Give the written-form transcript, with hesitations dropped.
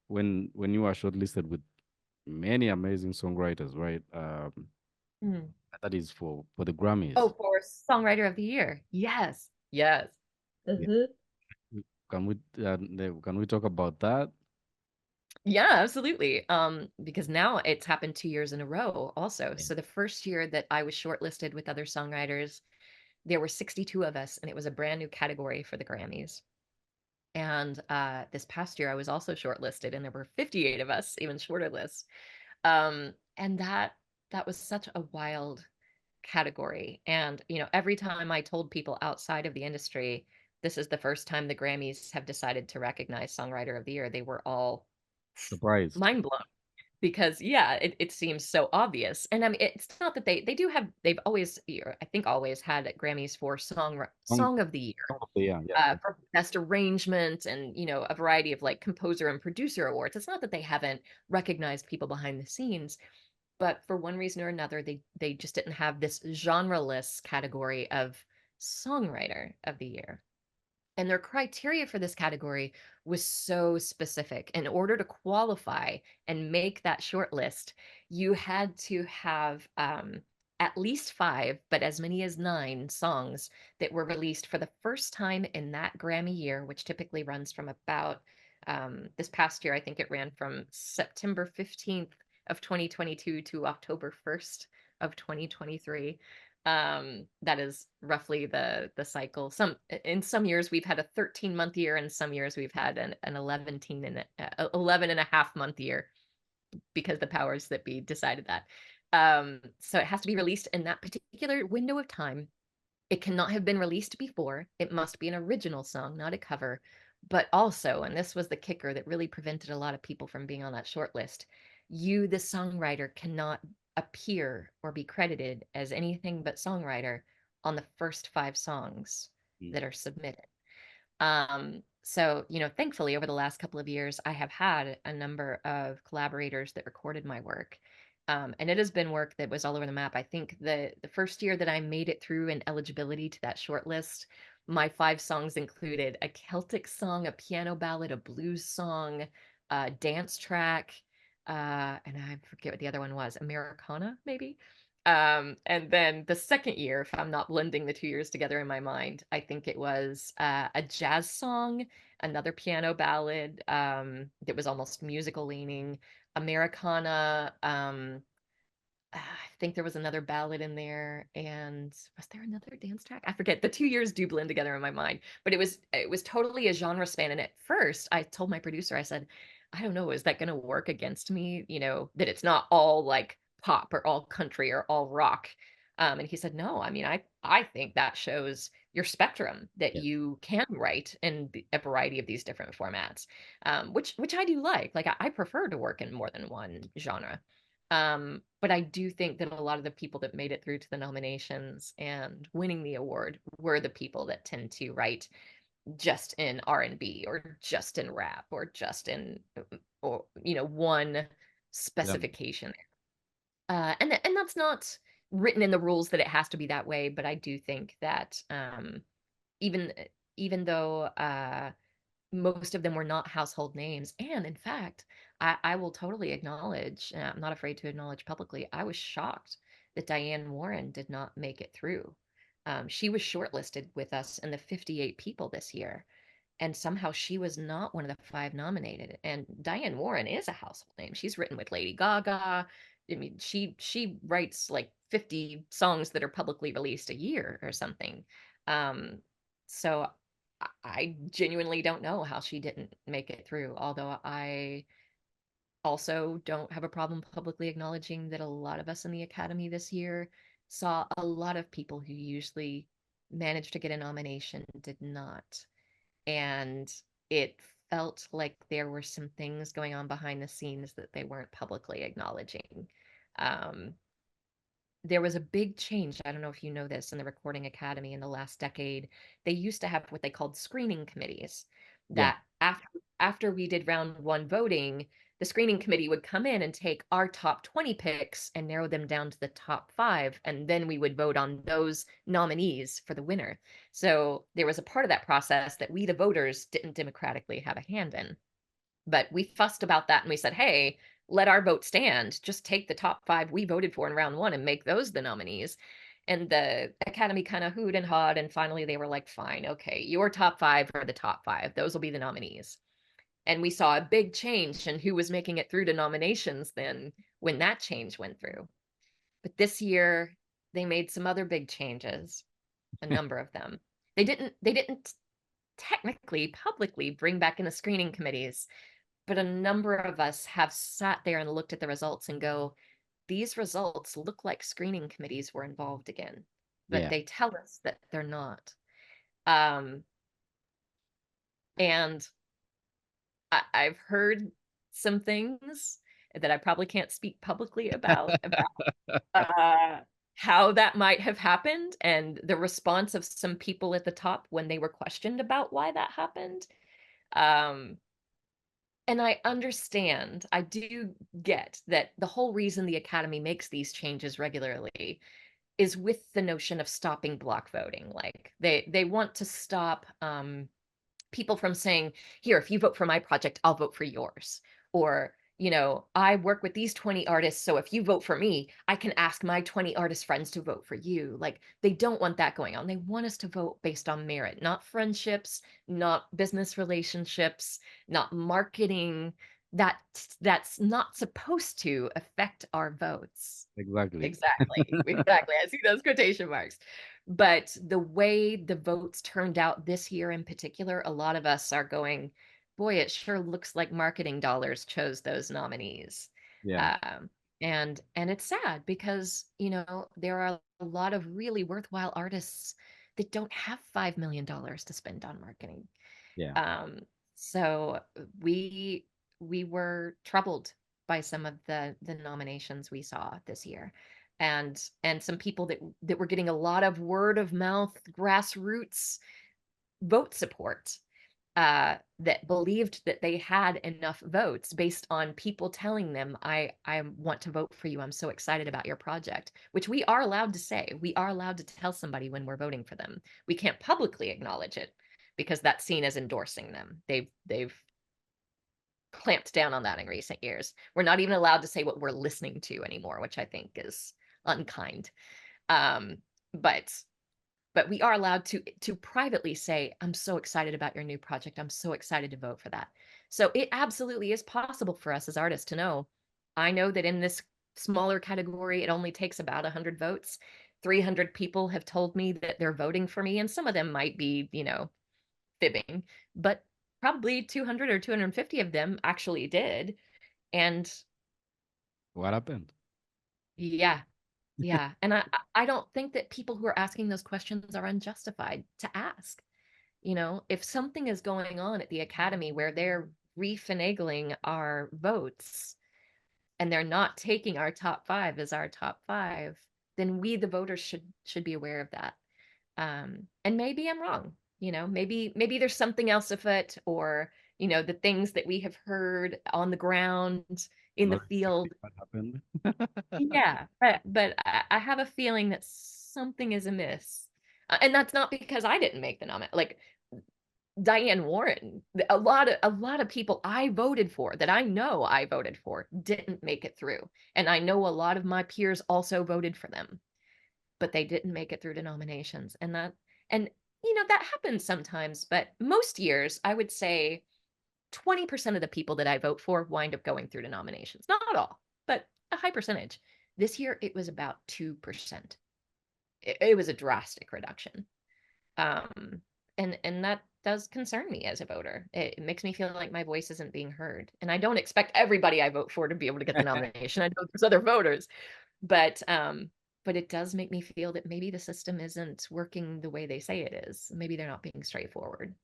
when you are shortlisted with many amazing songwriters, right? Mm. That is for the Grammys. Oh, for Songwriter of the Year. Yes. Yes. Yeah. Mhm. Can we can we talk about that? Yeah, absolutely. Because now it's happened 2 years in a row also. Yeah. So the first year that I was shortlisted with other songwriters, there were 62 of us, and it was a brand new category for the Grammys. And this past year, I was also shortlisted, and there were 58 of us, even shorter list. And that was such a wild category. And every time I told people outside of the industry, this is the first time the Grammys have decided to recognize Songwriter of the Year, they were all Surprised. mind blown because yeah, it seems so obvious. And I mean, it's not that they've always, I think always had Grammys for Song, song of the year, song of the year, yeah. for best arrangement, and a variety of like composer and producer awards. It's not that they haven't recognized people behind the scenes, but for one reason or another, they just didn't have this genreless category of songwriter of the year. And their criteria for this category was so specific. In order to qualify and make that short list, you had to have at least five, but as many as nine songs that were released for the first time in that Grammy year, which typically runs from about this past year, I think it ran from September 15th of 2022 to October 1st of 2023. That is roughly the cycle. In some years we've had a 13-month year, and some years we've had an 11 and a half month year, because the powers that be decided that. So it has to be released in that particular window of time. It cannot have been released before. It must be an original song, not a cover. But also, and this was the kicker that really prevented a lot of people from being on that short list, you, the songwriter, cannot appear or be credited as anything but songwriter on the first five songs Mm. that are submitted. So, thankfully, over the last couple of years, I have had a number of collaborators that recorded my work. And it has been work that was all over the map. I think the first year that I made it through in eligibility to that short list, my five songs included a Celtic song, a piano ballad, a blues song, a dance track, and I forget what the other one was, Americana, maybe. And then the second year, if I'm not blending the 2 years together in my mind, I think it was a jazz song, another piano ballad that was almost musical leaning, Americana. I think there was another ballad in there, and was there another dance track? I forget. The 2 years do blend together in my mind, but it was totally a genre span. And at first, I told my producer, I said, I don't know, is that going to work against me? That it's not all like pop or all country or all rock. And he said, no. I mean, I think that shows your spectrum, that Yeah. you can write in a variety of these different formats, which I do like. Like I prefer to work in more than one genre. But I do think that a lot of the people that made it through to the nominations and winning the award were the people that tend to write just in R&B or just in rap or just in or one Yeah. specification. And that's not written in the rules that it has to be that way, but I do think that even even though most of them were not household names. And in fact, I will totally acknowledge, and I'm not afraid to acknowledge publicly, I was shocked that Diane Warren did not make it through. She was shortlisted with us in the 58 people this year, and somehow she was not one of the five nominated. And Diane Warren is a household name. She's written with Lady Gaga. I mean, she writes like 50 songs that are publicly released a year or something. Um, so I genuinely don't know how she didn't make it through, although I also don't have a problem publicly acknowledging that a lot of us in the Academy this year saw a lot of people who usually managed to get a nomination did not. And it felt like there were some things going on behind the scenes that they weren't publicly acknowledging. Um, there was a big change. I don't know if you know this, in the Recording Academy in the last decade. They used to have what they called screening committees, Yeah. that after we did round one voting, the screening committee would come in and take our top 20 picks and narrow them down to the top five, and then we would vote on those nominees for the winner. So there was a part of that process that we, the voters, didn't democratically have a hand in. But we fussed about that and we said, hey, let our vote stand. Just take the top 5 we voted for in round 1 and make those the nominees. And the Academy kind of hooed and hawed, and finally they were like, fine, okay, your top 5 are the top 5. Those will be the nominees. And we saw a big change in who was making it through to nominations then when that change went through. But this year they made some other big changes, a number of them. They didn't technically publicly bring back in the screening committees, but a number of us have sat there and looked at the results and go, these results look like screening committees were involved again, but they tell us that they're not. And I've heard some things that I probably can't speak publicly about how that might have happened and the response of some people at the top when they were questioned about why that happened. And I understand, I do get that the whole reason the Academy makes these changes regularly is with the notion of stopping block voting. Like they want to stop people from saying, here, if you vote for my project, I'll vote for yours. Or, I work with these 20 artists, so if you vote for me, I can ask my 20 artist friends to vote for you. Like, they don't want that going on. They want us to vote based on merit, not friendships, not business relationships, not marketing. That's not supposed to affect our votes. Exactly. Exactly. Exactly. I see those quotation marks. But the way the votes turned out this year in particular, a lot of us are going, boy, it sure looks like marketing dollars chose those nominees. Yeah. And it's sad because, there are a lot of really worthwhile artists that don't have $5 million to spend on marketing. Yeah. So we were troubled by some of the nominations we saw this year, and some people that were getting a lot of word of mouth grassroots vote support, that believed that they had enough votes based on people telling them, I want to vote for you, I'm so excited about your project, which we are allowed to say. We are allowed to tell somebody when we're voting for them. We can't publicly acknowledge it because that's seen as endorsing them. They've clamped down on that in recent years. We're not even allowed to say what we're listening to anymore, which I think is unkind. But we are allowed to privately say, I'm so excited about your new project. I'm so excited to vote for that. So it absolutely is possible for us as artists to know. I know that in this smaller category, it only takes about 100 votes. 300 people have told me that they're voting for me, and some of them might be, fibbing, but probably 200 or 250 of them actually did. And What happened? yeah, yeah. And I don't think that people who are asking those questions are unjustified to ask. If something is going on at the Academy where they're refinagling our votes and they're not taking our top 5 as our top 5, then we, the voters, should be aware of that. And maybe I'm wrong. Maybe there's something else afoot, or the things that we have heard on the ground in the Not field. exactly what happened. Yeah, but I have a feeling that something is amiss. And that's not because I didn't make the nomination. Like Diane Warren, a lot of people I voted for, that I know I voted for, didn't make it through. And I know a lot of my peers also voted for them, but they didn't make it through to nominations. And that happens sometimes, but most years I would say 20% of the people that I vote for wind up going through to nominations. Not all, but a high percentage. This year it was about 2%. It was a drastic reduction. And that does concern me as a voter. It makes me feel like my voice isn't being heard. And I don't expect everybody I vote for to be able to get the nomination. I know there's other voters, but it does make me feel that maybe the system isn't working the way they say it is. Maybe they're not being straightforward.